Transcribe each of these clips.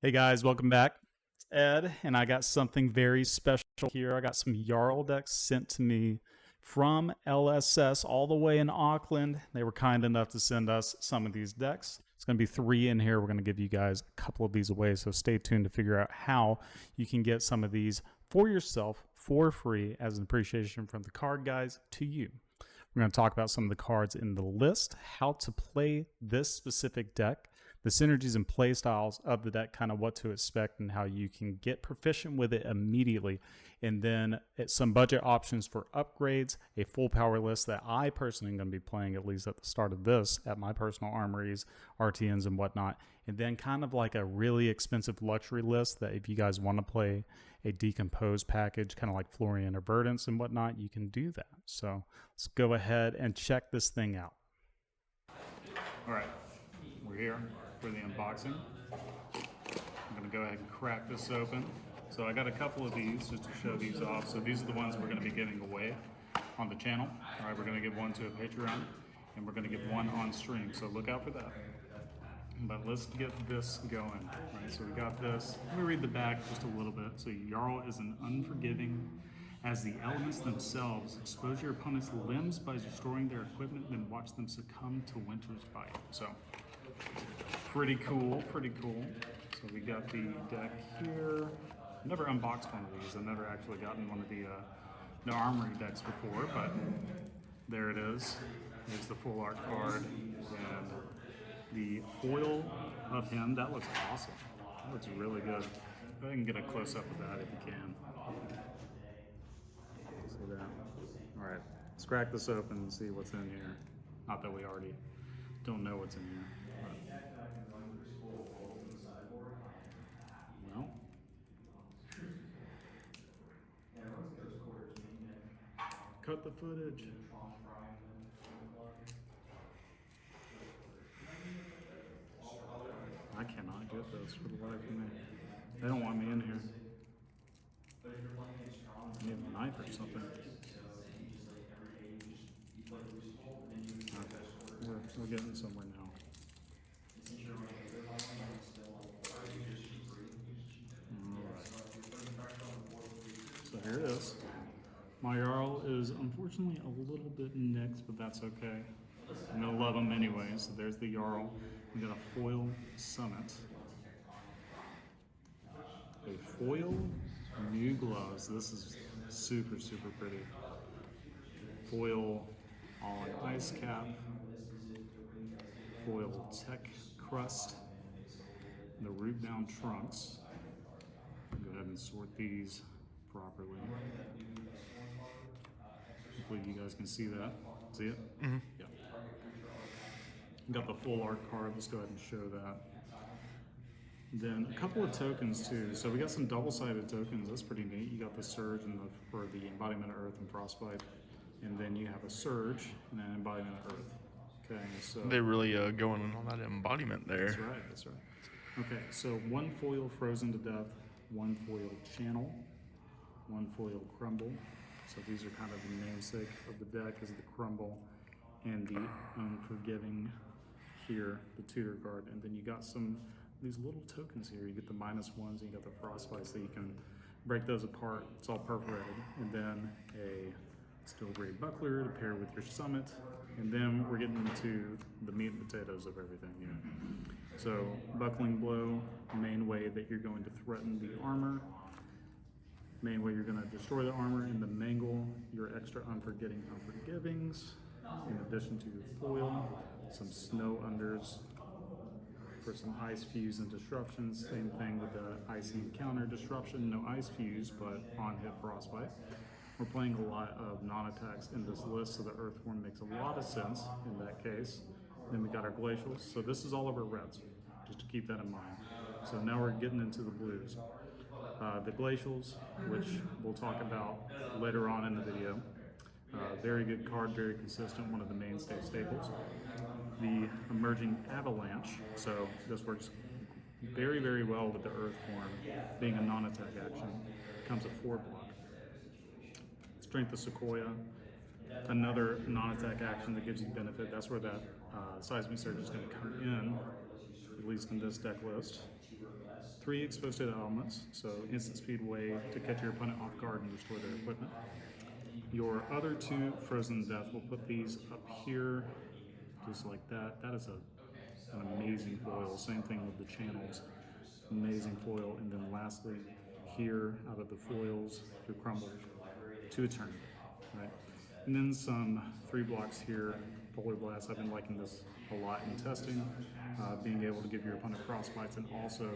Hey guys, welcome back. It's Ed, and I got something very special here. I got some Jarl decks sent to me from LSS all the way in Auckland. They were kind enough to send us some of these decks. It's going to be 3 in here. We're going to give you guys a couple of these away, so stay tuned to figure out how you can get some of these for yourself for free as an appreciation from the card guys to you. We're going to talk about some of the cards in the list, how to play this specific deck, the synergies and play styles of the deck, kind of what to expect and how you can get proficient with it immediately. And then some budget options for upgrades, a full power list that I personally am going to be playing at least at the start of this at my personal armories, RTNs and whatnot. And then kind of like a really expensive luxury list that if you guys want to play a Decompose package, kind of like Florian or Verdance and whatnot, you can do that. So let's go ahead and check this thing out. All right, we're here for the unboxing. I'm gonna go ahead and crack this open. So I got a couple of these just to show these off. So these are the ones we're gonna be giving away on the channel. All right, we're gonna give one to a Patreon and we're gonna give one on stream. So look out for that. But let's get this going. All right, so we got this. Let me read the back just a little bit. So Jarl is an unforgiving as the elements themselves. Expose your opponent's limbs by destroying their equipment, then watch them succumb to winter's bite. So pretty cool, pretty cool. So we got the deck here. Never unboxed one of these. I've never actually gotten one of the Armory decks before, but there it is. There's the full art card and the foil of him. That looks awesome. That looks really good. Go ahead and get a close up of that if you can. See that? All right, let's crack this open and see what's in here. Not that we already don't know what's in here. Well, cut the footage. I cannot get this for the life of me. They don't want me in here. I need a knife or something. Okay, we're getting somewhere now. So here it is. My Jarl is unfortunately a little bit nicked, but that's okay. I'm gonna love him anyway. So there's the Jarl. We got a foil summit. A foil new gloves. This is super, super pretty. Foil on ice cap. Foil tech crust. The root bound trunks. Go ahead and sort these properly. Hopefully you guys can see that. See it? Mm-hmm. Yeah. Got the full art card. Let's go ahead and show that. Then a couple of tokens too. So we got some double-sided tokens. That's pretty neat. You got the Surge and for the Embodiment of Earth and Frostbite, and then you have a Surge and an Embodiment of Earth. Okay, so they're really going on that embodiment there. That's right. That's right. Okay, so one foil Frozen to Death, one foil Channel, one foil Crumble. So these are kind of the namesake of the deck is the Crumble and the Unforgiving here, the tutor card, and then you got some these little tokens here. You get the -1s and you got the Frostbite, so you can break those apart. It's all perforated, and then a Steel Grade Buckler to pair with your Summit, and then we're getting into the meat and potatoes of everything here. So Buckling Blow, main way that you're going to threaten the armor, main way you're going to destroy the armor, and the Mangle, your extra Unforgivings, in addition to your foil, some Snow Unders for some Ice Fuse and Disruptions. Same thing with the Icy Encounter Disruption, no Ice Fuse, but on hit Frostbite. We're playing a lot of non-attacks in this list, so the Earthworm makes a lot of sense in that case. Then we got our Glacials. So this is all of our reds, just to keep that in mind. So now we're getting into the blues. The Glacials, which we'll talk about later on in the video. Very good card, very consistent, one of the mainstay staples. The Emerging Avalanche, so this works very, very well with the Earthworm, being a non-attack action. It comes at 4 block. Strength of Sequoia, another non-attack action that gives you benefit. That's where that Seismic Surge is going to come in, at least in this deck list. 3 exposed to elements, so instant speed way to catch your opponent off guard and destroy their equipment. Your other 2 frozen death, we'll put these up here, just like that. That is an amazing foil. Same thing with the channels, amazing foil. And then lastly, here out of the foils, through crumble to eternity, right? And then some 3 blocks here, Polar Blast. I've been liking this a lot in testing, being able to give your opponent frostbites and also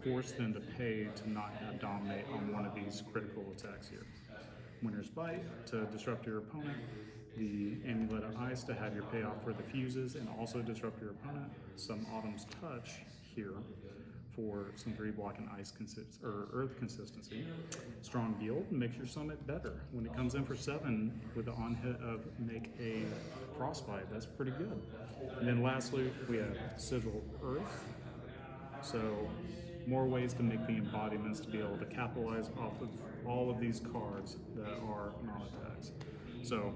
force them to pay to not have dominate on one of these critical attacks here. Winter's Bite to disrupt your opponent, the Amulet of Ice to have your payoff for the fuses and also disrupt your opponent, some Autumn's Touch here for some 3 block and ice or earth consistency. Strong Yield makes your summit better. When it comes in for 7 with the on hit of make a frostbite, that's pretty good. And then lastly, we have Sigil Earth. So more ways to make the embodiments to be able to capitalize off of all of these cards that are non-attacks. So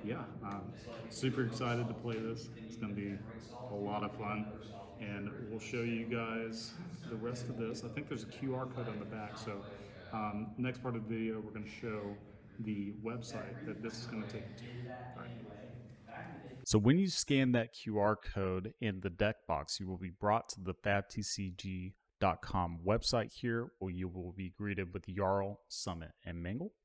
yeah, I'm super excited to play this. It's going to be a lot of fun, and we'll show you guys the rest of this. I think there's a QR code on the back, so next part of the video we're going to show the website that this is going to take you to. All right. So when you scan that QR code in the deck box, you will be brought to the fabtcg.com website here, where you will be greeted with Jarl, Summit, and Mangle.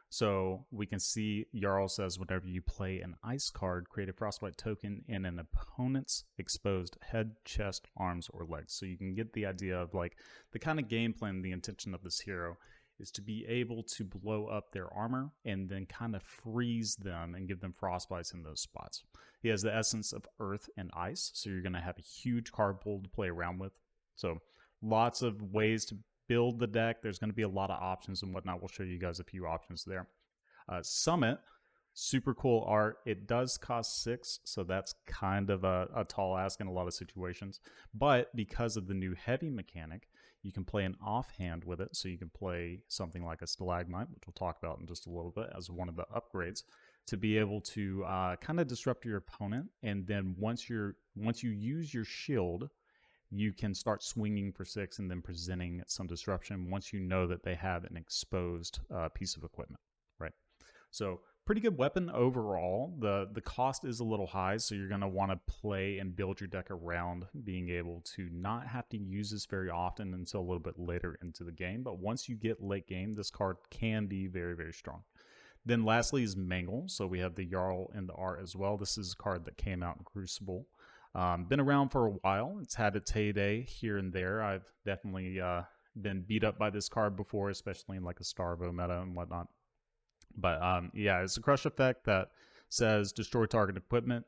So we can see Jarl says whenever you play an ice card, create a frostbite token in an opponent's exposed head, chest, arms, or legs. So you can get the idea of like the kind of game plan, the intention of this hero is to be able to blow up their armor and then kind of freeze them and give them frostbites in those spots. He has the essence of earth and ice, so you're going to have a huge card pool to play around with. So lots of ways to build the deck. There's going to be a lot of options and whatnot. We'll show you guys a few options there. Summit, super cool art. It does cost 6, so that's kind of a tall ask in a lot of situations. But because of the new heavy mechanic, you can play an offhand with it. So you can play something like a Stalagmite, which we'll talk about in just a little bit, as one of the upgrades to be able to kind of disrupt your opponent. And then once you use your shield, you can start swinging for 6 and then presenting some disruption once you know that they have an exposed piece of equipment, right? So pretty good weapon overall. The cost is a little high, so you're going to want to play and build your deck around being able to not have to use this very often until a little bit later into the game. But once you get late game, this card can be very, very strong. Then lastly is Mangle. So we have the Jarl in the art as well. This is a card that came out in Crucible. Been around for a while. It's had its heyday here and there. I've definitely been beat up by this card before, especially in like a Starvo meta and whatnot. But yeah, it's a crush effect that says destroy target equipment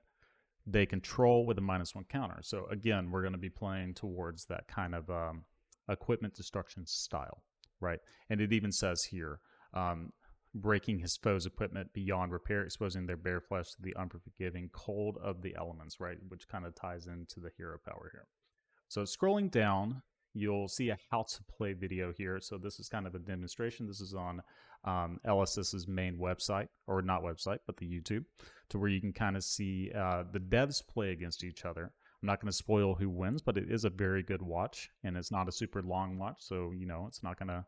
they control with a -1 counter. So again, we're going to be playing towards that kind of equipment destruction style, right? And it even says here, breaking his foe's equipment beyond repair, exposing their bare flesh to the unforgiving cold of the elements, right? Which kind of ties into the hero power here. So scrolling down, you'll see a how to play video here. So this is kind of a demonstration. This is on LSS's main website, or not website, but the YouTube, to where you can kind of see the devs play against each other. I'm not going to spoil who wins, but it is a very good watch, and it's not a super long watch. So, you know, it's not going to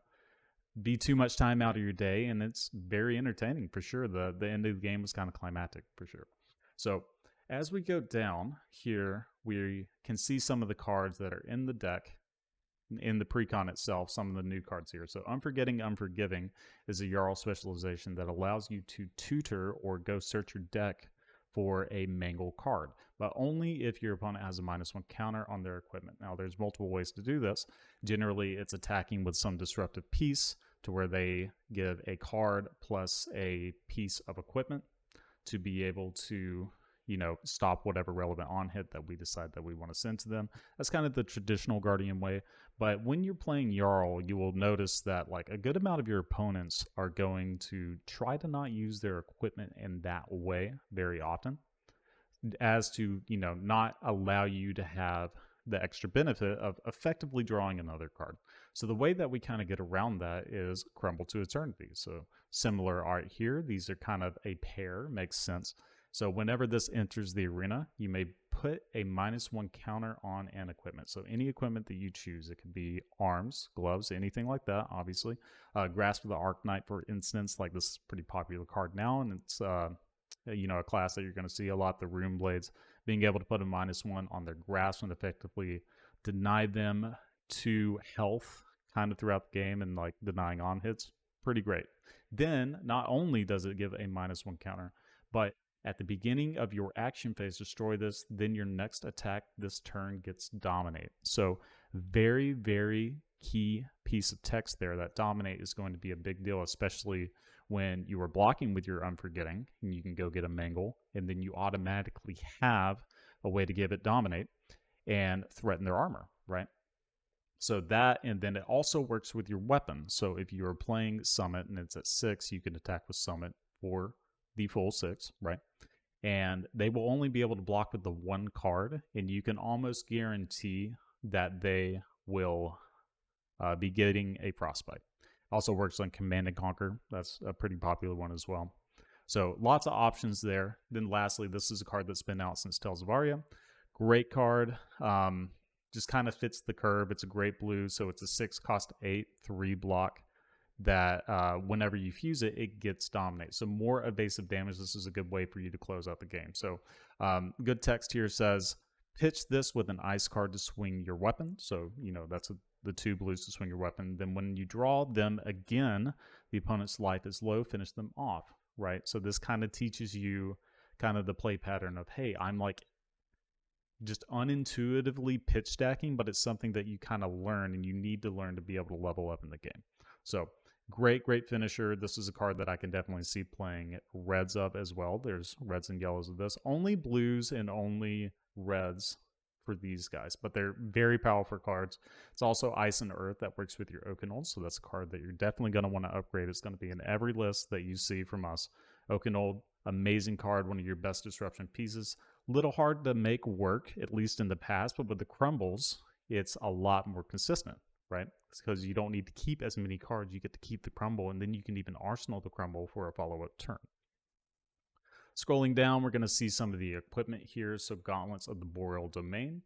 be too much time out of your day, and it's very entertaining for sure. The end of the game was kind of climactic for sure. So as we go down here, we can see some of the cards that are in the deck in the precon itself, some of the new cards here. So Unforgetting Unforgiving is a Jarl specialization that allows you to tutor or go search your deck for a Mangle card, but only if your opponent has a -1 counter on their equipment. Now, there's multiple ways to do this. Generally, it's attacking with some disruptive piece to where they give a card plus a piece of equipment to be able to, you know, stop whatever relevant on hit that we decide that we want to send to them. That's kind of the traditional Guardian way. But when you're playing Jarl, you will notice that like a good amount of your opponents are going to try to not use their equipment in that way very often, as to, you know, not allow you to have the extra benefit of effectively drawing another card. So the way that we kind of get around that is Crumble to Eternity. So similar art here. These are kind of a pair, makes sense. So whenever this enters the arena, you may put a -1 counter on an equipment. So any equipment that you choose, it could be arms, gloves, anything like that, obviously. Grasp of the Arknight, for instance, like this is a pretty popular card now, and it's a class that you're going to see a lot, the Rune Blades, being able to put a -1 on their grasp and effectively deny them 2 health kind of throughout the game and like denying on hits. Pretty great. Then not only does it give a -1 counter, but at the beginning of your action phase, destroy this, then your next attack this turn gets dominate. So very, very key piece of text there. That dominate is going to be a big deal, especially when you are blocking with your Unforgetting, and you can go get a Mangle, and then you automatically have a way to give it dominate and threaten their armor, right? So that, and then it also works with your weapon. So if you're playing Summit and it's at 6, you can attack with Summit for the full 6, right? And they will only be able to block with the 1 card, and you can almost guarantee that they will be getting a Frostbite. Also works on Command and Conquer. That's a pretty popular one as well. So lots of options there. Then lastly, this is a card that's been out since Tales of Aria. Great card. Just kind of fits the curve. It's a great blue, so it's a 6 cost 8, 3 block that whenever you fuse it, it gets dominate. So more evasive damage. This is a good way for you to close out the game. So good text here says, pitch this with an ice card to swing your weapon. So, that's the 2 blues to swing your weapon. Then when you draw them again, the opponent's life is low, finish them off, right? So this kind of teaches you kind of the play pattern of, hey, I'm like just unintuitively pitch stacking, but it's something that you kind of learn and you need to learn to be able to level up in the game. So great finisher. This is a card that I can definitely see playing reds of as well. There's reds and yellows of this. Only blues and only reds for these guys, but they're very powerful cards. It's also Ice and Earth that works with your Oakenold, so that's a card that you're definitely going to want to upgrade. It's going to be in every list that you see from us. Oakenold, amazing card, one of your best disruption pieces. Little hard to make work, at least in the past, but with the crumbles, it's a lot more consistent, right? It's because you don't need to keep as many cards. You get to keep the crumble, and then you can even arsenal the crumble for a follow-up turn. Scrolling down, we're going to see some of the equipment here. So Gauntlets of the Boreal Domain.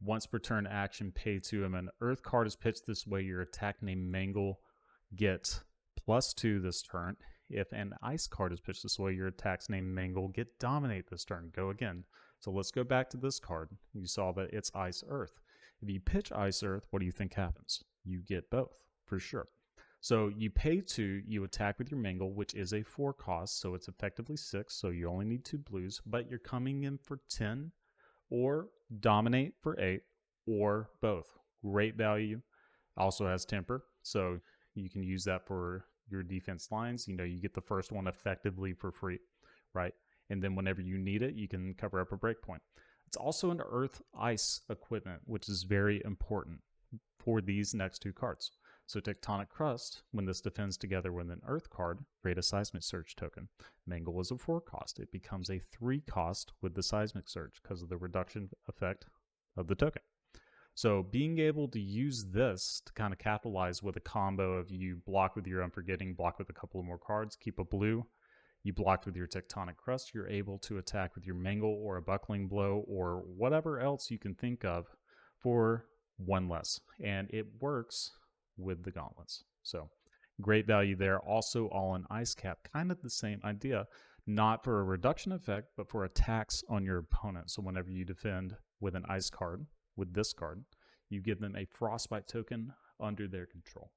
Once per turn action, pay 2 them. An Earth card is pitched this way. Your attack named Mangle gets +2 this turn. If an Ice card is pitched this way, your attacks named Mangle get dominate this turn. Go again. So let's go back to this card. You saw that it's Ice Earth. If you pitch Ice Earth, what do you think happens? You get both, for sure. So you pay 2, you attack with your Mangle, which is a 4 cost, so it's effectively 6, so you only need 2 blues, but you're coming in for 10, or dominate for 8, or both. Great value. Also has temper, so you can use that for your defense lines. You get the first one effectively for free, right? And then whenever you need it, you can cover up a breakpoint. It's also an Earth Ice equipment, which is very important for these next 2 cards. So Tectonic Crust, when this defends together with an Earth card, create a Seismic Surge token. Mangle is a 4 cost. It becomes a 3 cost with the Seismic Surge because of the reduction effect of the token. So being able to use this to kind of capitalize with a combo of you block with your Unforgetting, block with a couple of more cards, keep a blue, you blocked with your Tectonic Crust, you're able to attack with your Mangle or a Buckling Blow or whatever else you can think of for 1 less. And it works with the Gauntlets. So great value there. Also all in Ice Cap, kind of the same idea, not for a reduction effect, but for attacks on your opponent. So whenever you defend with an Ice card, with this card, you give them a Frostbite token under their control.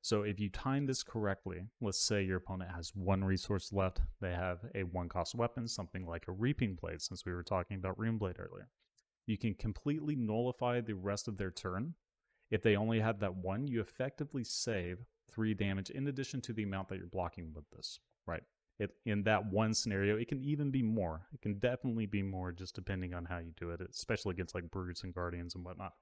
So if you time this correctly, let's say your opponent has 1 resource left, they have a 1 cost weapon, something like a Reaping Blade, since we were talking about Rune Blade earlier. You can completely nullify the rest of their turn. If they only had that 1, you effectively save 3 damage in addition to the amount that you're blocking with this, right? In that one scenario, it can even be more. It can definitely be more just depending on how you do it, especially against like Brutes and Guardians and whatnot.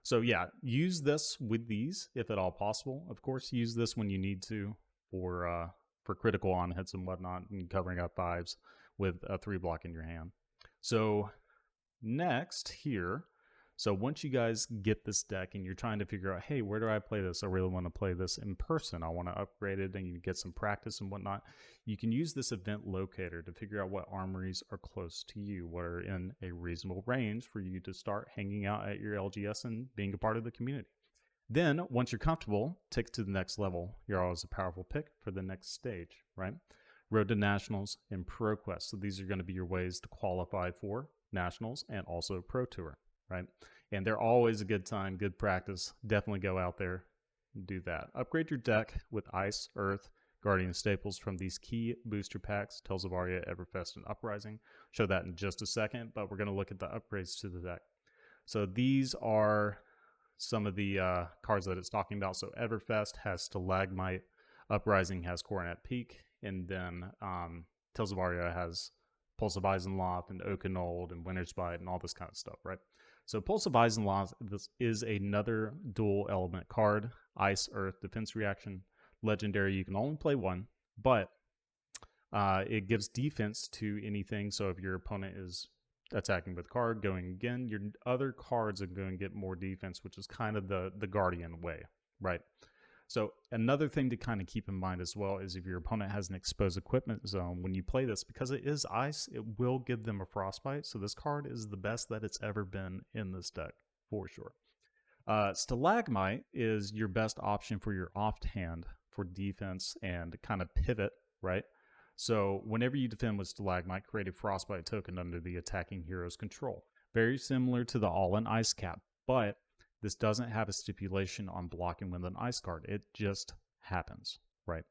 So yeah, use this with these if at all possible. Of course, use this when you need to for critical on hits and whatnot, and covering up 5s with a 3 block in your hand. So next here, So once you guys get this deck and you're trying to figure out, hey, where do I play this? I really want to play this in person. I want to upgrade it and you get some practice and whatnot. You can use this event locator to figure out what armories are close to you, what are in a reasonable range for you to start hanging out at your LGS and being a part of the community. Then, once you're comfortable, take it to the next level. You're always a powerful pick for the next stage, right? Road to Nationals and Pro Quest. So these are going to be your ways to qualify for Nationals and also Pro Tour, right? And they're always a good time, good practice. Definitely go out there and do that. Upgrade your deck with Ice, Earth, Guardian staples from these key booster packs, Tales of Aria, Everfest, and Uprising. Show that in just a second, but we're going to look at the upgrades to the deck. So these are some of the cards that it's talking about. So Everfest has Stalagmite, Uprising has Coronet Peak, and then Tales of Aria has Pulse of Eisenloft and Oakenold and Winter's Bite and all this kind of stuff, right? So Pulse of Eisenloft is another dual element card, Ice, Earth, Defense Reaction, Legendary. You can only play one, but it gives defense to anything. So if your opponent is attacking with a card, going again, your other cards are going to get more defense, which is kind of the Guardian way, right? So another thing to kind of keep in mind as well is if your opponent has an exposed equipment zone, when you play this, because it is ice, it will give them a frostbite. So this card is the best that it's ever been in this deck, for sure. Stalagmite is your best option for your offhand for defense and kind of pivot, right? So whenever you defend with Stalagmite, create a frostbite token under the attacking hero's control. Very similar to the all-in ice cap, but this doesn't have a stipulation on blocking with an ice card. It just happens, right?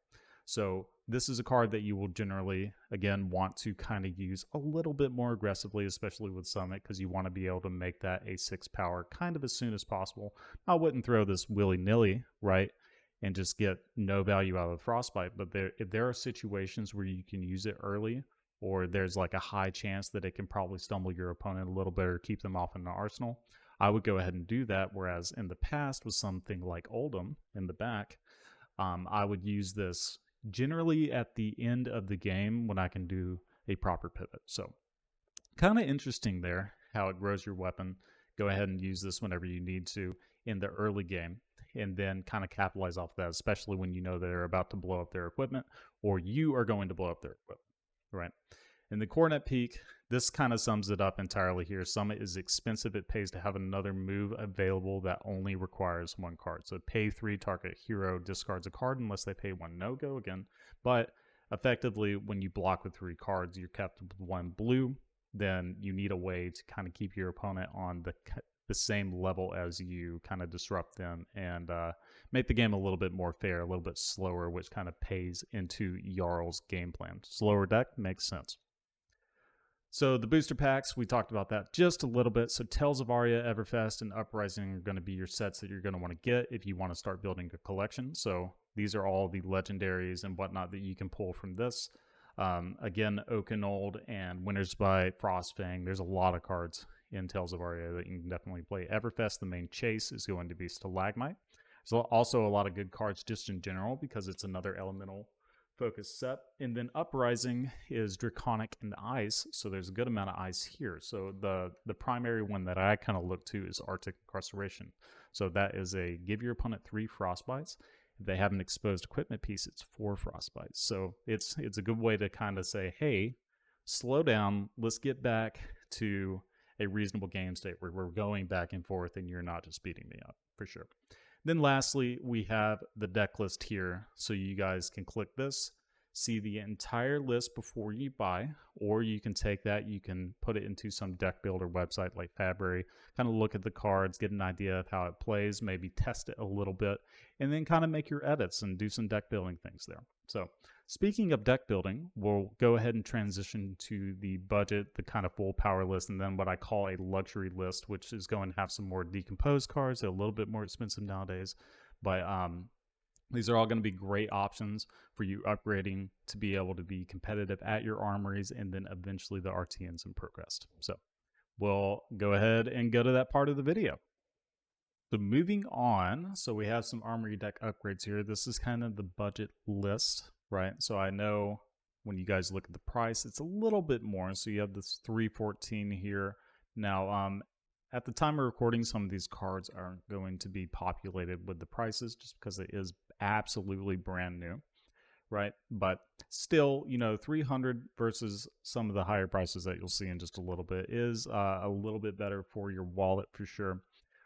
So this is a card that you will generally, again, want to kind of use a little bit more aggressively, especially with Summit, because you want to be able to make that a 6 power kind of as soon as possible. I wouldn't throw this willy-nilly, right, and just get no value out of the Frostbite, but if there are situations where you can use it early, or there's like a high chance that it can probably stumble your opponent a little bit or keep them off in the arsenal, I would go ahead and do that. Whereas in the past with something like Oldham in the back, I would use this generally at the end of the game when I can do a proper pivot. So kind of interesting there how it grows your weapon. Go ahead and use this whenever you need to in the early game, and then kind of capitalize off that, especially when you know they're about to blow up their equipment or you are going to blow up their equipment, right? In the Coronet Peak, this kind of sums it up entirely here. Summit is expensive. It pays to have another move available that only requires one card. So pay 3, target hero discards a card unless they pay 1 no-go again. But effectively, when you block with 3 cards, you're kept with 1 blue. Then you need a way to kind of keep your opponent on the same level as you, kind of disrupt them and make the game a little bit more fair, a little bit slower, which kind of pays into Jarl's game plan. Slower deck makes sense. So the booster packs, we talked about that just a little bit. So Tales of Aria, Everfest, and Uprising are going to be your sets that you're going to want to get if you want to start building a collection. So these are all the legendaries and whatnot that you can pull from this. Again, Oakenold and Winter's Bite, Frostfang. There's a lot of cards in Tales of Aria that you can definitely play. Everfest, the main chase, is going to be Stalagmite. There's also a lot of good cards just in general because it's another elemental focus set. And then Uprising is Draconic and Ice, so there's a good amount of ice here. So the primary one that I kind of look to is Arctic Incarceration. So that is a give your opponent 3 frostbites. If they have an exposed equipment piece, it's 4 frostbites. So it's a good way to kind of say, hey, slow down, let's get back to a reasonable game state where we're going back and forth and you're not just beating me up, for sure. Then lastly, we have the deck list here. So you guys can click this, see the entire list before you buy, or you can take that, you can put it into some deck builder website like Fabtcg, kind of look at the cards, get an idea of how it plays, maybe test it a little bit, and then kind of make your edits and do some deck building things there. So speaking of deck building, we'll go ahead and transition to the budget, the kind of full power list, and then what I call a luxury list, which is going to have some more decomposed cards. They're a little bit more expensive nowadays, but these are all going to be great options for you upgrading to be able to be competitive at your armories and then eventually the RTNs and Progressed. So we'll go ahead and go to that part of the video. So moving on, so we have some armory deck upgrades here. This is kind of the budget list, right? So I know when you guys look at the price, it's a little bit more. So you have this 314 here. Now, at the time of recording, some of these cards aren't going to be populated with the prices just because it is absolutely brand new, right? But still, 300 versus some of the higher prices that you'll see in just a little bit is a little bit better for your wallet for sure.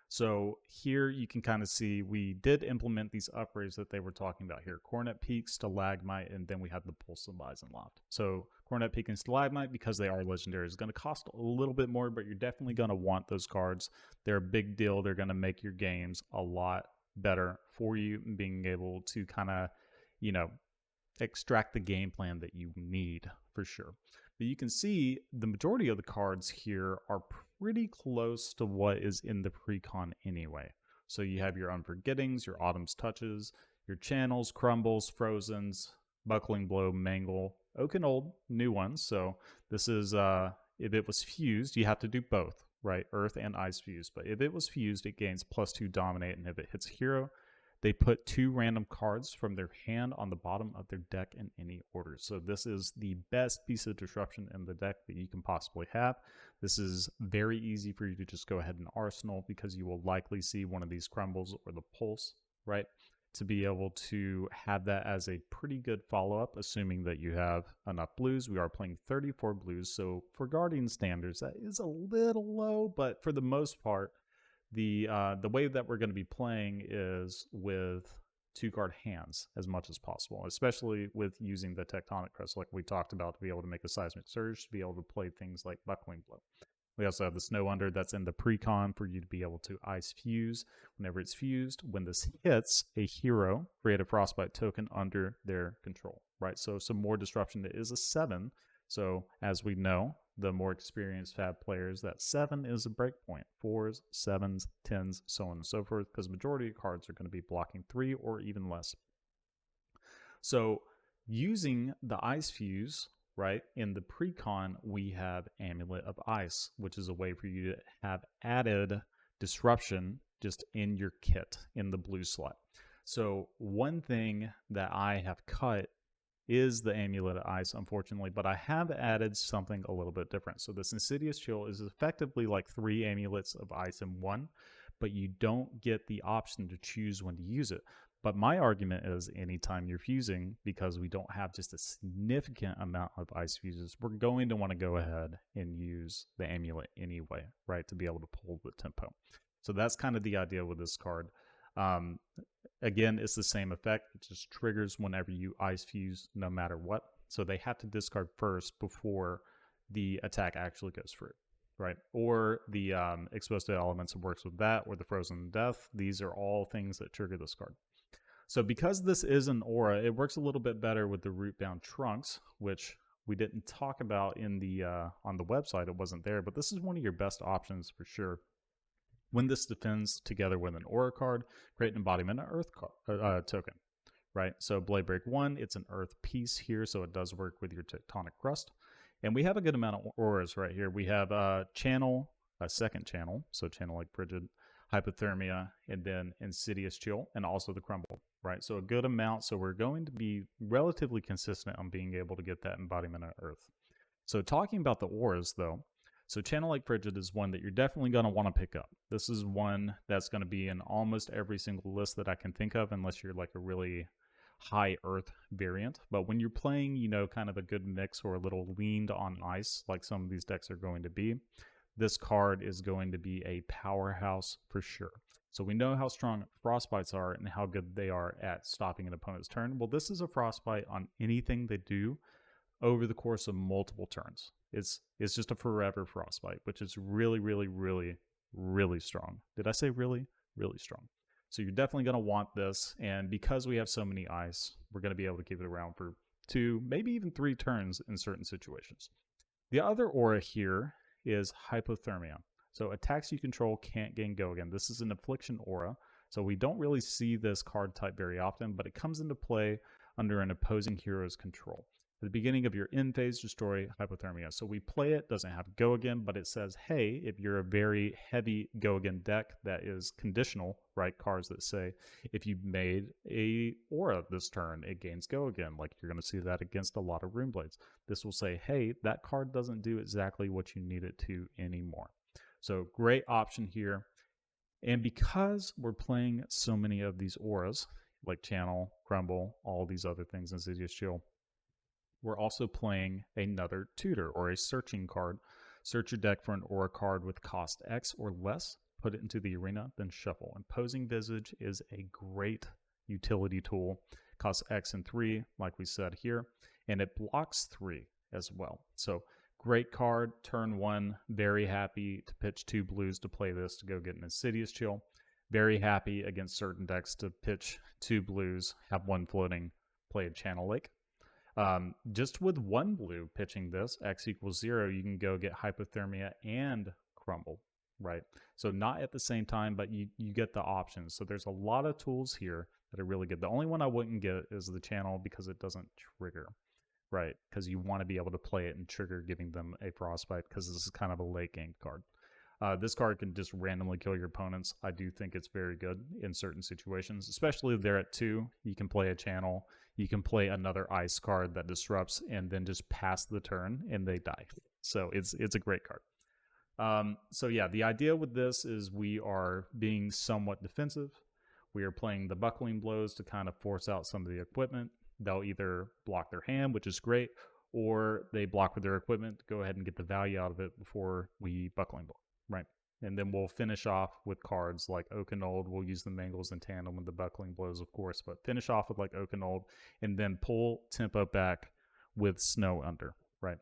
So here you can kind of see we did implement these upgrades that they were talking about here. Coronet Peak, Stalagmite, and then we have the Pulse of Loft. So Coronet Peak and Stalagmite, because they are legendary, is going to cost a little bit more, but you're definitely going to want those cards. They're a big deal. They're going to make your games a lot better for you, being able to kind of, extract the game plan that you need for sure. But you can see the majority of the cards here are pretty close to what is in the pre-con anyway. So you have your Unforgettings, your Autumn's Touches, your Channels, Crumbles, Frozens, Buckling Blow, Mangle, Oak and Old, new ones. So this is, if it was fused, you have to do both, right? Earth and Ice fused. But if it was fused, it gains +2 Dominate, and if it hits a hero, they put 2 random cards from their hand on the bottom of their deck in any order. So this is the best piece of disruption in the deck that you can possibly have. This is very easy for you to just go ahead and arsenal, because you will likely see one of these Crumbles or the Pulse, right? To be able to have that as a pretty good follow-up, assuming that you have enough blues. We are playing 34 blues, so for Guardian standards, that is a little low, but for the most part, the way that we're going to be playing is with 2-card hands as much as possible, especially with using the Tectonic Crest like we talked about, to be able to make a Seismic Surge, to be able to play things like Buckling Blow. We also have the Snow Under that's in the pre-con for you to be able to Ice Fuse. Whenever it's fused, when this hits a hero, create a Frostbite token under their control, right? So some more disruption. It is a 7. So as we know, the more experienced Fab players, that 7 is a breakpoint. 4s, 7s, 10s, so on and so forth, because majority of cards are going to be blocking 3 or even less. So using the Ice Fuse, right, in the pre-con, we have Amulet of Ice, which is a way for you to have added disruption just in your kit in the blue slot. So one thing that I have cut is the Amulet of Ice, unfortunately, but I have added something a little bit different. So this Insidious Chill is effectively like 3 Amulets of Ice in one, but you don't get the option to choose when to use it. But my argument is, anytime you're fusing, because we don't have just a significant amount of Ice fuses, we're going to want to go ahead and use the Amulet anyway, right, to be able to pull the tempo. So that's kind of the idea with this card. Again, it's the same effect. It just triggers whenever you Ice Fuse, no matter what. So they have to discard first before the attack actually goes through, right? Or the Exposed to Elements works with that, or the Frozen Death. These are all things that trigger this card. So because this is an aura, it works a little bit better with the Rootbound Trunks, which we didn't talk about in the on the website. It wasn't there, but this is one of your best options for sure. When this defends together with an aura card, create an embodiment of Earth token, right? So Blade Break 1, it's an Earth piece here, so it does work with your Tectonic Crust. And we have a good amount of auras right here. We have a second channel, so Channel like Frigid, Hypothermia, and then Insidious Chill, and also the Crumble, right? So a good amount, so we're going to be relatively consistent on being able to get that embodiment of Earth. So talking about the auras, though, so Channel like Frigid is one that you're definitely going to want to pick up. This is one that's going to be in almost every single list that I can think of, unless you're like a really high Earth variant. But when you're playing, kind of a good mix or a little leaned on ice, like some of these decks are going to be, this card is going to be a powerhouse for sure. So we know how strong Frostbites are and how good they are at stopping an opponent's turn. Well, this is a Frostbite on anything they do over the course of multiple turns. It's just a forever Frostbite, which is really, really, really, really strong. Did I say really? Really strong. So you're definitely going to want this, and because we have so many ice, we're going to be able to keep it around for 2, maybe even 3 turns in certain situations. The other aura here is Hypothermia. So attacks you control can't gain Go Again. This is an Affliction aura, so we don't really see this card type very often, but it comes into play under an opposing hero's control. At the beginning of your end phase, destroy Hypothermia. So we play it, doesn't have Go Again, but it says, hey, if you're a very heavy Go Again deck that is conditional, right? Cards that say, if you made a aura this turn, it gains Go Again. Like you're going to see that against a lot of Runeblades. This will say, hey, that card doesn't do exactly what you need it to anymore. So great option here. And because we're playing so many of these auras, like Channel, Crumble, all these other things in Insidious Chill, we're also playing another tutor or a searching card. Search your deck for an aura card with cost X or less, put it into the arena, then shuffle. Imposing Visage is a great utility tool. Costs X and 3, like we said here, and it blocks 3 as well. So great card, turn 1, very happy to pitch 2 blues to play this to go get an Insidious Chill. Very happy against certain decks to pitch 2 blues, have 1 floating, play a Channel Lake. Just with 1 blue pitching this, X equals 0, you can go get Hypothermia and Crumble, right? So not at the same time, but you get the options. So there's a lot of tools here that are really good. The only one I wouldn't get is the Channel because it doesn't trigger, right? Because you want to be able to play it and trigger giving them a Frostbite because this is kind of a late game card. This card can just randomly kill your opponents. I do think it's very good in certain situations, especially if they're at 2. You can play a Channel. You can play another ice card that disrupts and then just pass the turn and they die. So it's a great card. So yeah, the idea with this is we are being somewhat defensive. We are playing the buckling blows to kind of force out some of the equipment. They'll either block their hand, which is great, or they block with their equipment to go ahead and get the value out of it before we buckling blow. Right. And then we'll finish off with cards like Oakenold. We'll use the Mangles in tandem with the buckling blows, of course, but finish off with like Oakenold and then pull tempo back with Snow Under, right?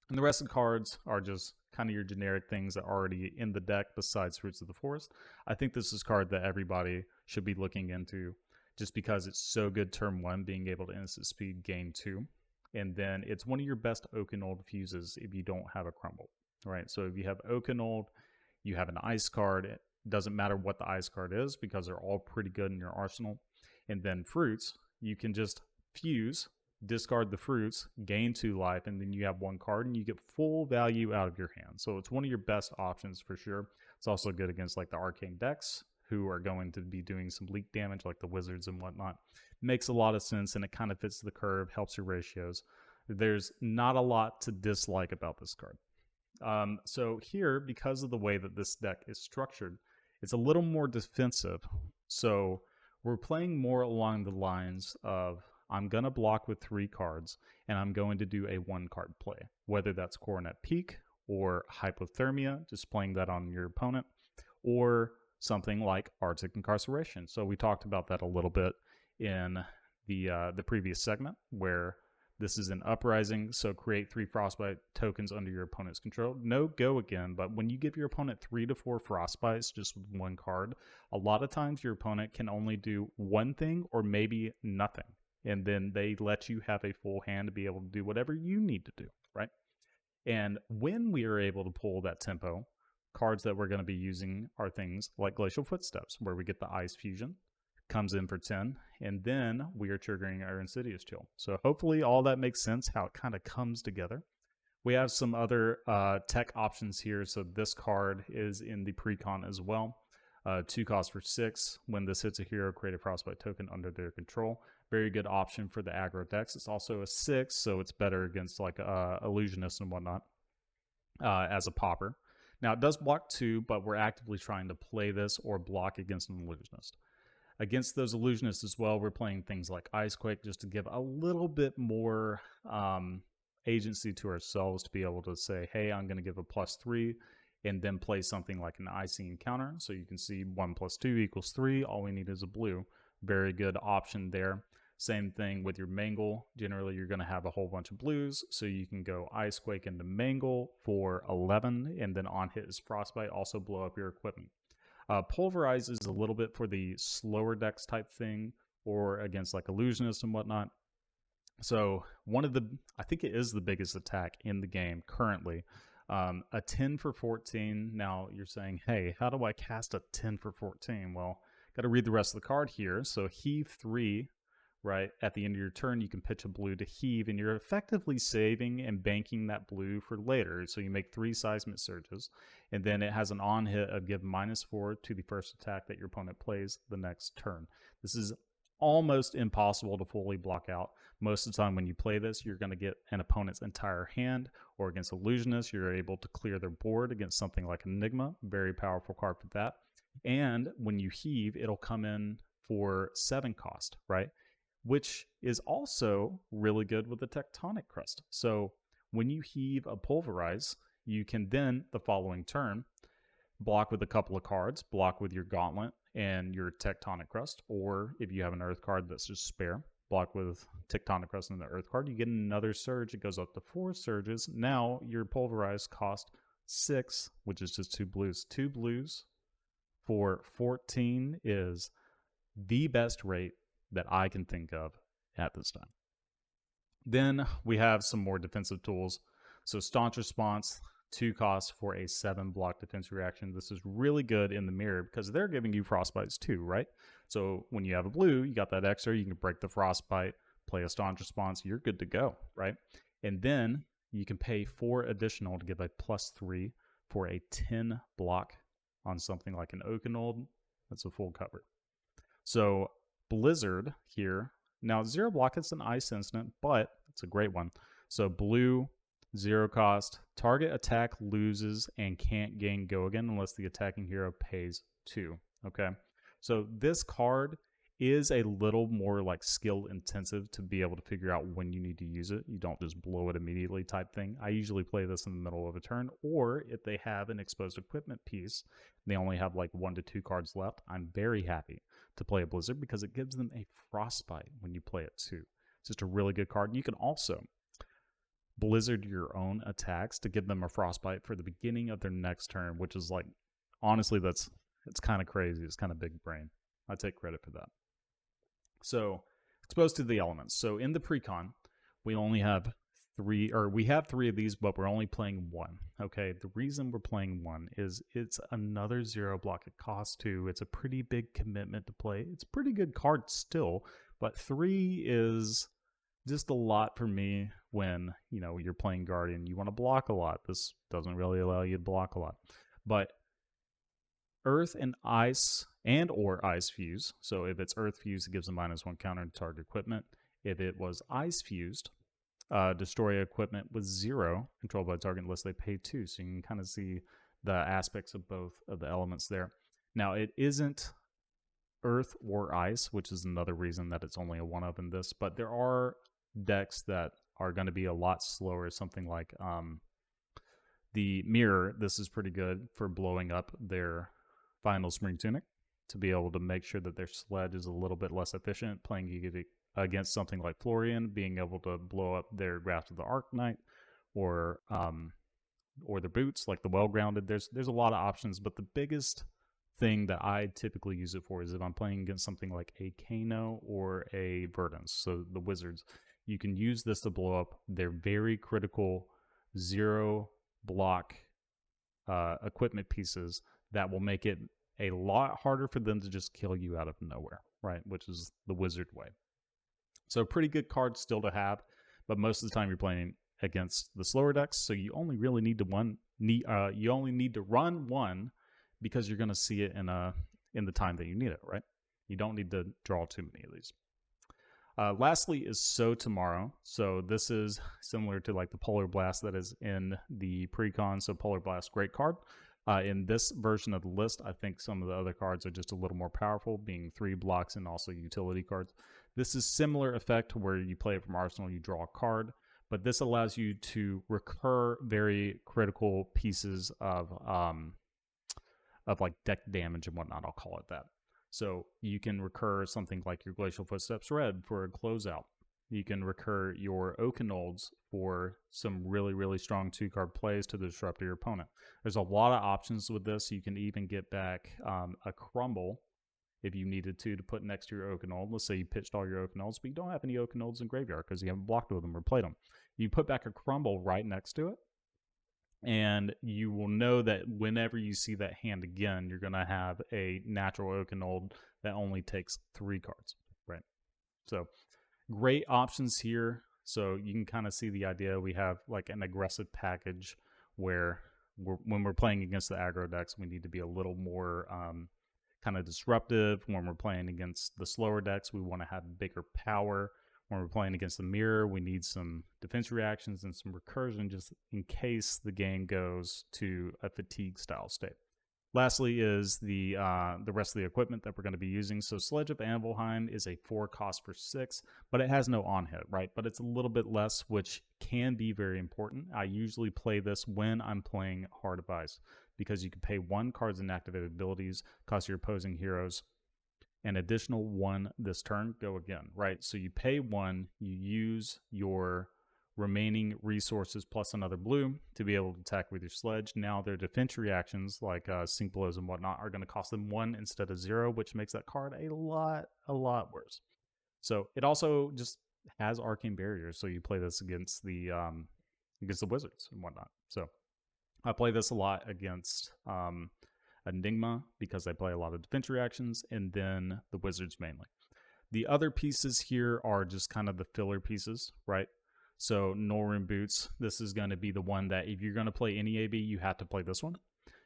And the rest of the cards are just kind of your generic things that are already in the deck besides Fruits of the Forest. I think this is a card that everybody should be looking into just because it's so good turn 1, being able to instant speed gain 2. And then it's one of your best Oakenold fuses if you don't have a Crumble. Right, so if you have Oakenold, you have an ice card. It doesn't matter what the ice card is because they're all pretty good in your arsenal. And then fruits, you can just fuse, discard the fruits, gain 2 life, and then you have 1 card and you get full value out of your hand. So it's one of your best options for sure. It's also good against like the arcane decks who are going to be doing some leak damage like the wizards and whatnot. Makes a lot of sense and it kind of fits the curve, helps your ratios. There's not a lot to dislike about this card. So here, because of the way that this deck is structured, it's a little more defensive. So we're playing more along the lines of I'm going to block with 3 cards and I'm going to do a 1 card play, whether that's Coronet Peak or Hypothermia, just playing that on your opponent, or something like Arctic Incarceration. So we talked about that a little bit in the previous segment where this is an uprising, so create 3 Frostbite tokens under your opponent's control. No go again, but when you give your opponent 3 to 4 Frostbites just with 1 card, a lot of times your opponent can only do 1 thing or maybe nothing. And then they let you have a full hand to be able to do whatever you need to do, right? And when we are able to pull that tempo, cards that we're going to be using are things like Glacial Footsteps, where we get the Ice Fusion, comes in for 10, and then we are triggering our Insidious Chill. So hopefully all that makes sense, how it kind of comes together. We have some other tech options here. So this card is in the precon as well. 2 cost for 6. When this hits a hero, create a Frostbite token under their control. Very good option for the aggro decks. It's also a 6, so it's better against like Illusionists and whatnot as a popper. Now it does block 2, but we're actively trying to play this or block against an Illusionist. Against those Illusionists as well, we're playing things like Icequake just to give a little bit more agency to ourselves to be able to say, hey, I'm going to give a +3 and then play something like an Icy Encounter. So you can see 1 + 2 = 3. All we need is a blue. Very good option there. Same thing with your Mangle. Generally, you're going to have a whole bunch of blues, so you can go Icequake into Mangle for 11, and then on hit is Frostbite, also blow up your equipment. Pulverize is a little bit for the slower decks type thing, or against like Illusionists and whatnot. So one of the, I think it is the biggest attack in the game currently. A 10 for 14. Now you're saying, hey, how do I cast a 10 for 14? Well, got to read the rest of the card here. So heave 3, right? At the end of your turn, you can pitch a blue to heave, and you're effectively saving and banking that blue for later. So you make 3 Seismic Surges, and then it has an on hit of give -4 to the first attack that your opponent plays the next turn. This is almost impossible to fully block out. Most of the time when you play this, you're going to get an opponent's entire hand, or against Illusionists, you're able to clear their board against something like Enigma. Very powerful card for that. And when you heave, it'll come in for 7 cost, right? Which is also really good with the Tectonic Crust. So when you heave a Pulverize, you can then, the following turn, block with a couple of cards, block with your Gauntlet and your Tectonic Crust, or if you have an Earth card that's just spare, block with Tectonic Crust and the Earth card. You get another surge. It goes up to 4 surges. Now your Pulverize cost 6, which is just 2 blues. 2 blues for 14 is the best rate that I can think of at this time. Then we have some more defensive tools. So Staunch Response, 2 costs for a 7 block defense reaction. This is really good in the mirror because they're giving you Frostbites too, right? So when you have a blue, you got that extra, you can break the Frostbite, play a Staunch Response, you're good to go, right? And then you can pay 4 additional to give a +3 for a 10 block on something like an Oakenold. That's a full cover. So Blizzard here, now 0 block, it's an ice instant, but it's a great one. So blue, 0 cost, target attack loses and can't gain go again unless the attacking hero pays 2. Okay, so this card is a little more like skill intensive to be able to figure out when you need to use it. You don't just blow it immediately type thing. I usually play this in the middle of a turn, or if they have an exposed equipment piece, they only have like 1 to 2 cards left, I'm very happy to play a Blizzard because it gives them a Frostbite when you play it too. It's just a really good card. You can also Blizzard your own attacks to give them a Frostbite for the beginning of their next turn, which is like, honestly, it's kind of crazy. It's kind of big brain. I take credit for that. So, exposed to the elements. So in the precon, we only have 3, or we have 3 of these, but we're only playing 1. Okay, the reason we're playing 1 is it's another 0 block. It costs 2. It's a pretty big commitment to play. It's a pretty good card still, but 3 is just a lot for me when, you know, you're playing Guardian. You want to block a lot. This doesn't really allow you to block a lot. But Earth and Ice and or Ice Fuse. So if it's Earth Fuse, it gives a -1 counter to target equipment. If it was Ice Fused, destroy equipment with 0 controlled by the target unless they pay 2. So you can kind of see the aspects of both of the elements there. Now it isn't Earth or Ice, which is another reason that it's only a 1-up in this, but there are decks that are going to be a lot slower. Something like the Mirror. This is pretty good for blowing up their Final Spring Tunic to be able to make sure that their sledge is a little bit less efficient, playing against something like Florian, being able to blow up their Grasp of the Arknight or their boots, like the Well-Grounded. There's a lot of options, but the biggest thing that I typically use it for is if I'm playing against something like a Kano or a Verdance, so the Wizards. You can use this to blow up their very critical 0 block equipment pieces that will make it a lot harder for them to just kill you out of nowhere, right? Which is the Wizard way. So pretty good card still to have, but most of the time you're playing against the slower decks, so you only really need to run 1 because you're going to see it in the time that you need it, right? You don't need to draw too many of these. Lastly is So Tomorrow. So this is similar to like the Polar Blast that is in the precon. So Polar Blast, great card. In this version of the list, I think some of the other cards are just a little more powerful, being 3 blocks and also utility cards. This is similar effect to where you play it from Arsenal, you draw a card, but this allows you to recur very critical pieces of like deck damage and whatnot, I'll call it that. So you can recur something like your Glacial Footsteps Red for a closeout. You can recur your Oakenolds for some really, really strong 2-card plays to disrupt your opponent. There's a lot of options with this. You can even get back a Crumble if you needed to put next to your Oakenold. Let's say you pitched all your Oakenolds, but you don't have any Oakenolds in graveyard because you haven't blocked with them or played them. You put back a Crumble right next to it, and you will know that whenever you see that hand again, you're going to have a natural Oakenold that only takes 3 cards, right? So great options here. So you can kind of see the idea. We have like an aggressive package where when we're playing against the aggro decks, we need to be a little more kind of disruptive. When we're playing against the slower decks, we want to have bigger power. When we're playing against the mirror, we need some defense reactions and some recursion just in case the game goes to a fatigue style state. Lastly is the rest of the equipment that we're going to be using. So Sledge of Anvilheim is a 4 cost for 6, but it has no on-hit, right? But it's a little bit less, which can be very important. I usually play this when I'm playing Heart of Ice, because you can pay 1 card's inactivated abilities, cost your opposing heroes an additional 1 this turn, go again, right? So you pay 1, you use your remaining resources plus another blue to be able to attack with your sledge. Now their defense reactions like sync blows and whatnot are going to cost them 1 instead of 0, which makes that card a lot worse. So it also just has arcane barriers, so you play this against the wizards and whatnot. So I play this a lot against Enigma because they play a lot of defense reactions, and then the wizards mainly. The other pieces here are just kind of the filler pieces, right? So Norrøn Boots, this is going to be the one that if you're going to play any AB, you have to play this one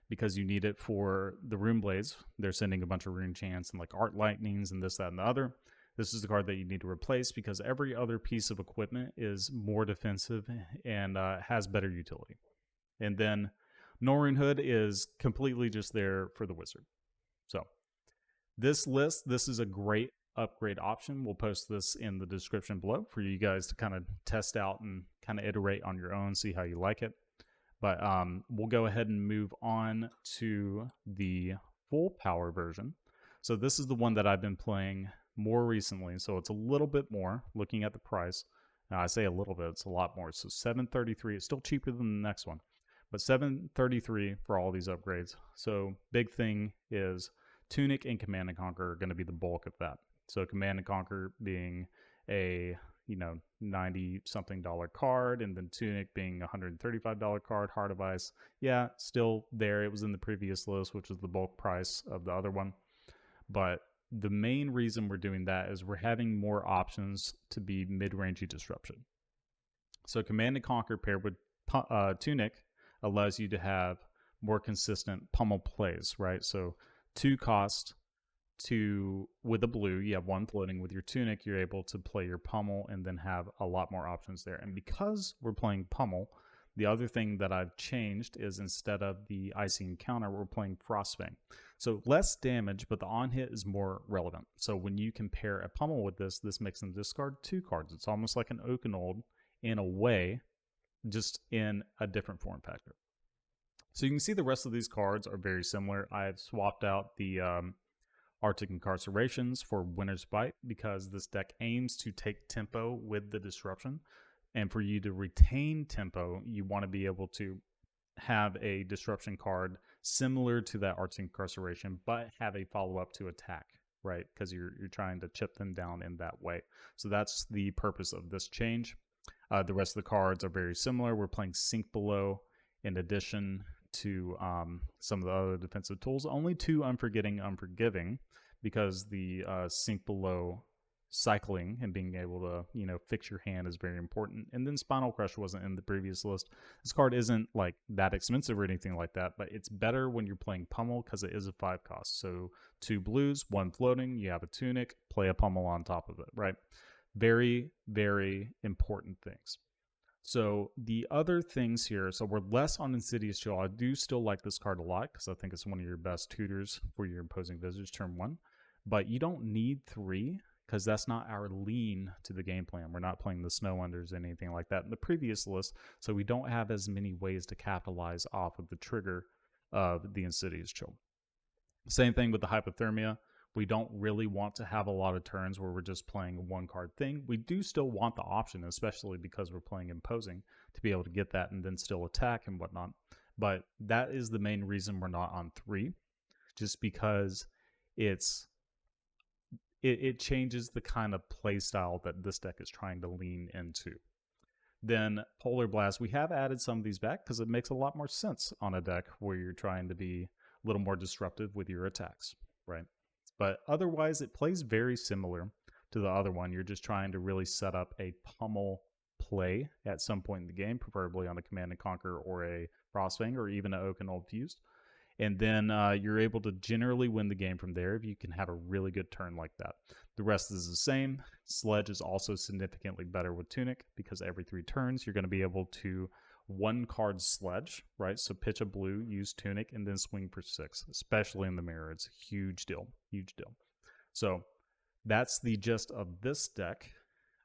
because you need it for the Rune Blades. They're sending a bunch of rune chants and like art lightnings and this, that, and the other. This is the card that you need to replace because every other piece of equipment is more defensive and has better utility. And then Norrøn Hood is completely just there for the wizard. So this list, this is a great upgrade option. We'll post this in the description below for you guys to kind of test out and kind of iterate on your own, see how you like it. But we'll go ahead and move on to the full power version. So this is the one that I've been playing more recently, so it's a little bit more looking at the price. Now I say a little bit, it's a lot more. So $733, it's still cheaper than the next one, but $733 for all these upgrades. So big thing is Tunic and Command and Conquer are going to be the bulk of that. So Command and Conquer being a, $90-something card, and then Tunic being a $135 card. Heart of Ice, yeah, still there. It was in the previous list, which was the bulk price of the other one. But the main reason we're doing that is we're having more options to be mid-rangey disruption. So Command and Conquer paired with Tunic allows you to have more consistent pummel plays, right? So 2 cost with a blue, you have 1 floating. With your Tunic, you're able to play your pummel and then have a lot more options there. And because we're playing pummel, the other thing that I've changed is instead of the Icy Encounter, we're playing Frostfang. So less damage, but the on-hit is more relevant. So when you compare a pummel with this makes them discard 2 cards. It's almost like an Oakenold in a way, just in a different form factor. So you can see the rest of these cards are very similar. I've swapped out the Arctic Incarcerations for Winter's Bite because this deck aims to take tempo with the disruption. And for you to retain tempo, you want to be able to have a disruption card similar to that Arctic Incarceration, but have a follow-up to attack, right? Because you're trying to chip them down in that way. So that's the purpose of this change. The rest of the cards are very similar. We're playing Sink Below in addition to some of the other defensive tools. Only 2 Unforgiving, because the Sink Below cycling and being able to fix your hand is very important. And then Spinal Crush wasn't in the previous list. This card isn't like that expensive or anything like that, but it's better when you're playing Pummel because it is a 5 cost. So 2 blues, 1 floating, you have a Tunic, play a Pummel on top of it, right? Very, very important things. So the other things here, so we're less on Insidious Chill. I do still like this card a lot because I think it's one of your best tutors for your imposing visitors turn 1. But you don't need 3 because that's not our lean to the game plan. We're not playing the Snow Unders or anything like that in the previous list, so we don't have as many ways to capitalize off of the trigger of the Insidious Chill. Same thing with the Hypothermia. We don't really want to have a lot of turns where we're just playing a 1-card thing. We do still want the option, especially because we're playing imposing, to be able to get that and then still attack and whatnot. But that is the main reason we're not on 3, just because it changes the kind of play style that this deck is trying to lean into. Then Polar Blast, we have added some of these back because it makes a lot more sense on a deck where you're trying to be a little more disruptive with your attacks, right? But otherwise, it plays very similar to the other one. You're just trying to really set up a pummel play at some point in the game, preferably on a Command and Conquer or a Frostfang or even an Oakenold Fused. And then you're able to generally win the game from there if you can have a really good turn like that. The rest is the same. Sledge is also significantly better with Tunic because every 3 turns you're going to be able to 1-card Sledge, right? So pitch a blue, use Tunic, and then swing for 6, especially in the mirror. It's a huge deal, huge deal. So that's the gist of this deck.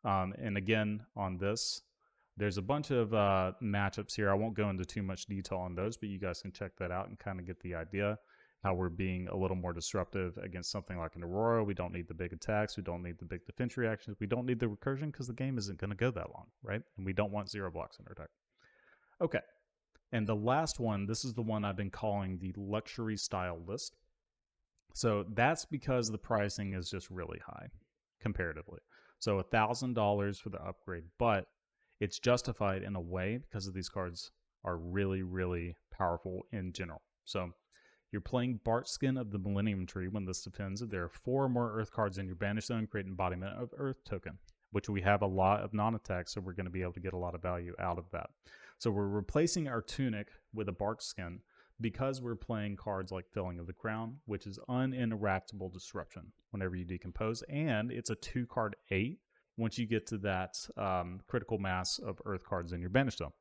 And again, on this, there's a bunch of matchups here. I won't go into too much detail on those, but you guys can check that out and kind of get the idea how we're being a little more disruptive against something like an Aurora. We don't need the big attacks. We don't need the big defense reactions. We don't need the recursion because the game isn't going to go that long, right? And we don't want 0 blocks in our deck. Okay. And the last one, this is the one I've been calling the luxury style list. So that's because the pricing is just really high comparatively. So $1,000 for the upgrade, but it's justified in a way because of these cards are really, really powerful in general. So you're playing Bartskin of the Millennium Tree when this defends. There are 4 or more Earth cards in your Banish Zone, create embodiment of Earth token, which we have a lot of non-attack, so we're going to be able to get a lot of value out of that. So we're replacing our Tunic with a Barkskin because we're playing cards like Filling of the Crown, which is uninteractable disruption whenever you decompose, and it's a 2-card 8 once you get to that critical mass of Earth cards in your Banish Zone.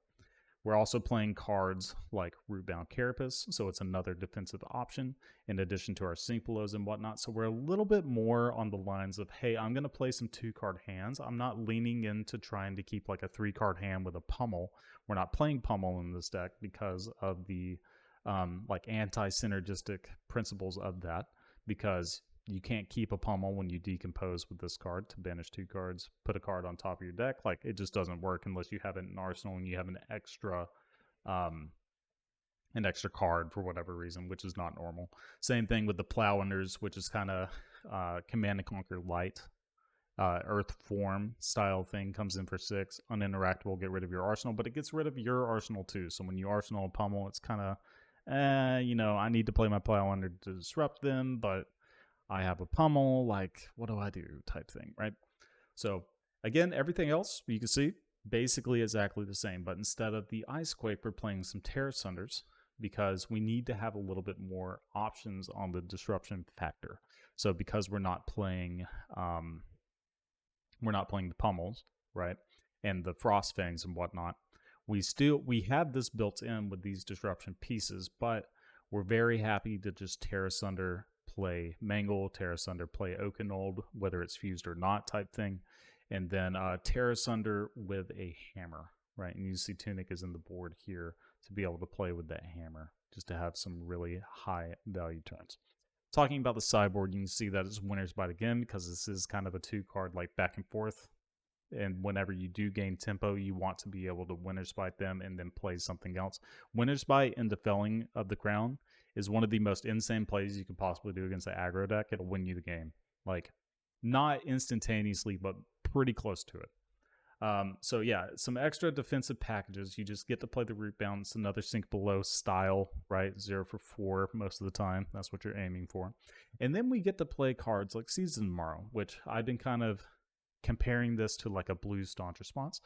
We're also playing cards like Rootbound Carapace, so it's another defensive option in addition to our Synchlos and whatnot. So we're a little bit more on the lines of, hey, I'm going to play some 2-card hands. I'm not leaning into trying to keep like a 3-card hand with a pummel. We're not playing pummel in this deck because of the like anti-synergistic principles of that, because you can't keep a pummel when you decompose with this card to banish 2 cards, put a card on top of your deck. Like, it just doesn't work unless you have it in Arsenal and you have an extra card for whatever reason, which is not normal. Same thing with the Plowlanders, which is kind of Command and Conquer light. Earth form style thing, comes in for 6, uninteractable, get rid of your arsenal, but it gets rid of your arsenal too. So when you arsenal a pummel, it's kind of, I need to play my Plowlander to disrupt them, but I have a pummel, like, what do I do type thing, right? So again, everything else you can see basically exactly the same, but instead of the Icequake, we're playing some Terra Sunders because we need to have a little bit more options on the disruption factor. So because we're not playing the pummels, right, and the Frost Fangs and whatnot, we have this built in with these disruption pieces, but we're very happy to just Terra Sunder, play Mangle, Terra Sunder, play Oakenold, whether it's fused or not type thing, and then Terra Sunder with a hammer, right? And you see Tunic is in the board here to be able to play with that hammer, just to have some really high value turns. Talking about the sideboard, you can see that it's Winter's Bite again, because this is kind of a 2-card like back and forth. And whenever you do gain tempo, you want to be able to Winter's Bite them and then play something else. Winter's Bite into Felling of the Crown is one of the most insane plays you could possibly do against the aggro deck. It'll win you the game. Like, not instantaneously, but pretty close to it. So yeah, some extra defensive packages. You just get to play the Root Bounce, another Sink Below style, right? 0 for 4 most of the time. That's what you're aiming for. And then we get to play cards like Season Tomorrow, which I've been kind of comparing this to like a Blue Staunch Response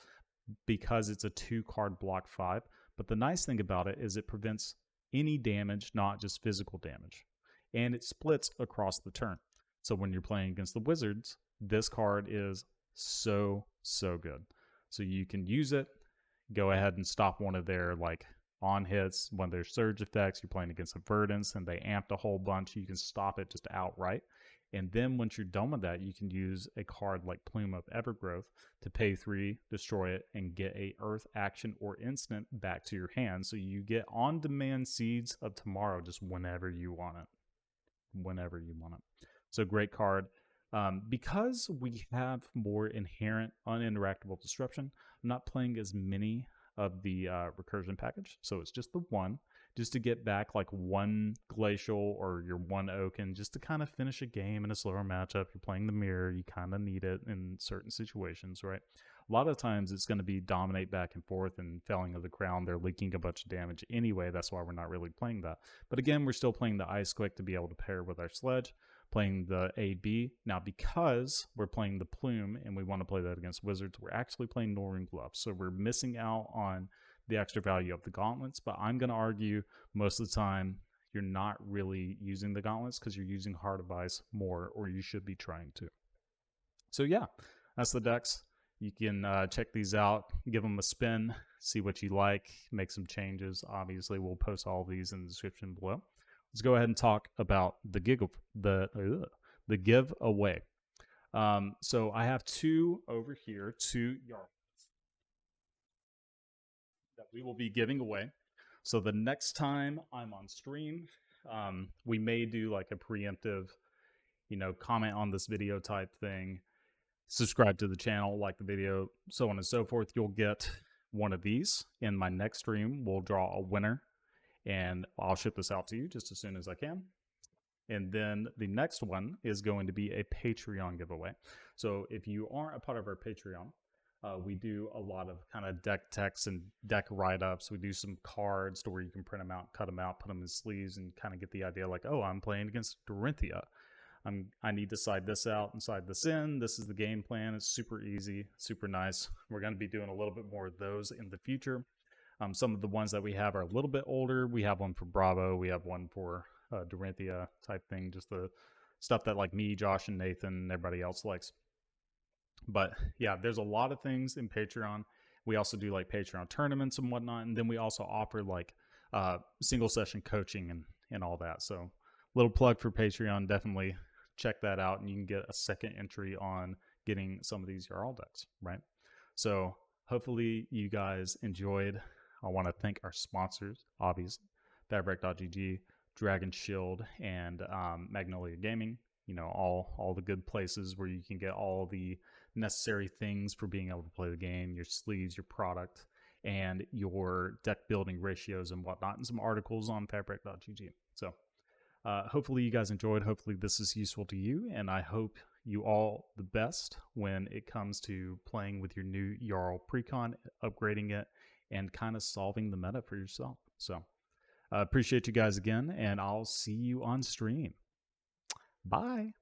because it's a 2-card block 5. But the nice thing about it is it prevents any damage, not just physical damage. And it splits across the turn. So when you're playing against the Wizards, this card is so good. So you can use it, go ahead and stop one of their like on hits. When there's surge effects, you're playing against a Verdance and they amped a whole bunch, you can stop it just outright. And then once you're done with that, you can use a card like Plume of Evergrowth to pay 3, destroy it, and get a Earth action or instant back to your hand. So you get on-demand Seeds of Tomorrow just whenever you want it. Whenever you want it. So great card. Because we have more inherent uninteractable disruption, I'm not playing as many of the recursion package. So it's just the one, just to get back like 1 Glacial or your 1 Oaken, just to kind of finish a game in a slower matchup. You're playing the mirror, you kind of need it in certain situations, right? A lot of times it's going to be dominate back and forth and Felling of the Crown. They're leaking a bunch of damage anyway. That's why we're not really playing that. But again, we're still playing the Icequake to be able to pair with our Sledge, playing the AB. Now, because we're playing the Plume and we want to play that against Wizards, we're actually playing Northern Gloves. So we're missing out on the extra value of the gauntlets, but I'm going to argue most of the time you're not really using the gauntlets because you're using Heart of Ice more, or you should be trying to. So yeah, that's the decks. You can check these out, give them a spin, see what you like, make some changes. Obviously, we'll post all of these in the description below. Let's go ahead and talk about the giveaway. So I have two over here, two Jarl that we will be giving away. So the next time I'm on stream, we may do like a preemptive, comment on this video type thing, subscribe to the channel, like the video, so on and so forth. You'll get one of these. In my next stream, we'll draw a winner, and I'll ship this out to you just as soon as I can. And then the next one is going to be a Patreon giveaway. So if you aren't a part of our Patreon, we do a lot of kind of deck text and deck write-ups. We do some cards to where you can print them out, cut them out, put them in sleeves, and kind of get the idea like, oh, I'm playing against Dorinthia. I need to side this out and side this in. This is the game plan. It's super easy, super nice. We're going to be doing a little bit more of those in the future. Some of the ones that we have are a little bit older. We have one for Bravo. We have one for Dorinthia type thing. Just the stuff that like me, Josh, and Nathan, and everybody else likes. But yeah, there's a lot of things in Patreon. We also do like Patreon tournaments and whatnot. And then we also offer like single session coaching and all that. So little plug for Patreon. Definitely check that out, and you can get a second entry on getting some of these Jarl decks, right? So hopefully you guys enjoyed. I want to thank our sponsors, obviously, Fabric.gg, Dragon Shield, and Magnolia Gaming. All the good places where you can get all the necessary things for being able to play the game, your sleeves, your product, and your deck building ratios and whatnot, and some articles on Fabric.gg. So hopefully you guys enjoyed. Hopefully this is useful to you, and I hope you all the best when it comes to playing with your new Jarl Precon, upgrading it, and kind of solving the meta for yourself. So appreciate you guys again, and I'll see you on stream. Bye.